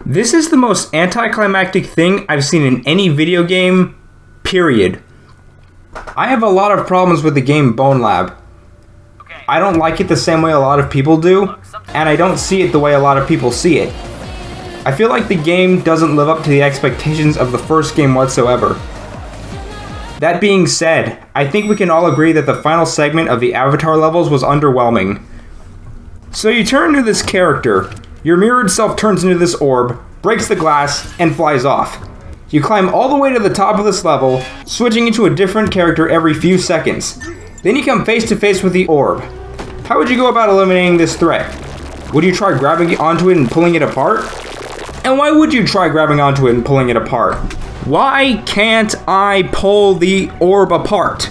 This is the most anticlimactic thing I've seen in any video game, period. I have a lot of problems with the game Bone Lab. I don't like it the same way a lot of people do, and I don't see it the way a lot of people see it. I feel like the game doesn't live up to the expectations of the first game whatsoever. That being said, I think we can all agree that the final segment of the Avatar levels was underwhelming. So you turn into this character, your mirrored self turns into this orb, breaks the glass, and flies off. You climb all the way to the top of this level, switching into a different character every few seconds. Then you come face to face with the orb. How would you go about eliminating this threat? Would you try grabbing onto it and pulling it apart? And why would you try grabbing onto it and pulling it apart? Why can't I pull the orb apart?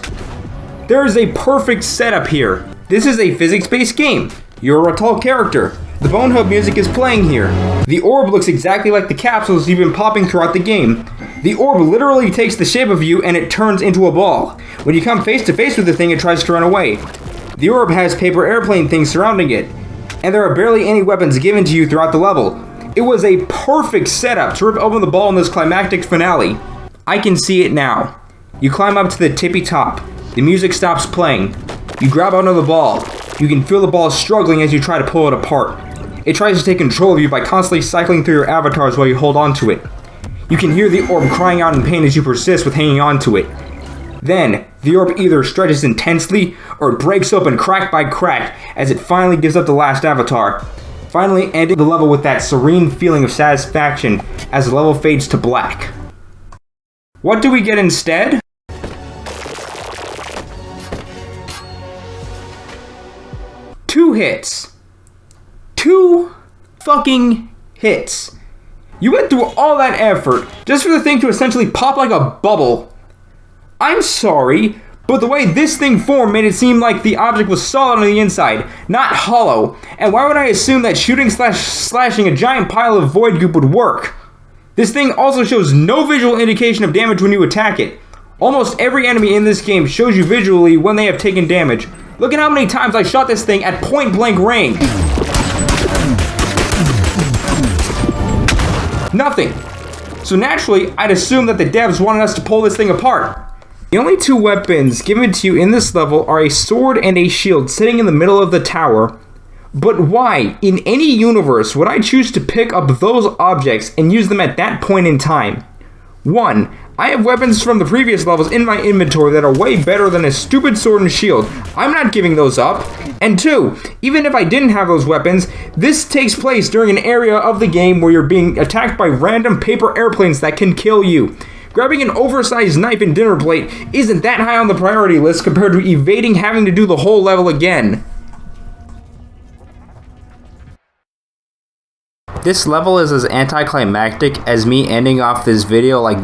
There is a perfect setup here. This is a physics-based game. You're a tall character. The Bone Hub music is playing here. The orb looks exactly like the capsules you've been popping throughout the game. The orb literally takes the shape of you and it turns into a ball. When you come face to face with the thing, it tries to run away. The orb has paper airplane things surrounding it, and there are barely any weapons given to you throughout the level. It was a perfect setup to rip open the ball in this climactic finale. I can see it now. You climb up to the tippy top. The music stops playing. You grab onto the ball. You can feel the ball struggling as you try to pull it apart. It tries to take control of you by constantly cycling through your avatars while you hold on to it. You can hear the orb crying out in pain as you persist with hanging on to it. Then, the orb either stretches intensely or it breaks open crack by crack as it finally gives up the last avatar, finally ending the level with that serene feeling of satisfaction as the level fades to black. What do we get instead? Two hits. 2 fucking hits. You went through all that effort just for the thing to essentially pop like a bubble. I'm sorry, but the way this thing formed made it seem like the object was solid on the inside, not hollow. And why would I assume that shooting slashing a giant pile of void goop would work? This thing also shows no visual indication of damage when you attack it. Almost every enemy in this game shows you visually when they have taken damage. Look at how many times I shot this thing at point blank range. Nothing. So naturally, I'd assume that the devs wanted us to pull this thing apart. The only 2 weapons given to you in this level are a sword and a shield sitting in the middle of the tower. But why, in any universe, would I choose to pick up those objects and use them at that point in time? 1. I have weapons from the previous levels in my inventory that are way better than a stupid sword and shield. I'm not giving those up. And 2, even if I didn't have those weapons, this takes place during an area of the game where you're being attacked by random paper airplanes that can kill you. Grabbing an oversized knife and dinner plate isn't that high on the priority list compared to evading having to do the whole level again. This level is as anticlimactic as me ending off this video like this.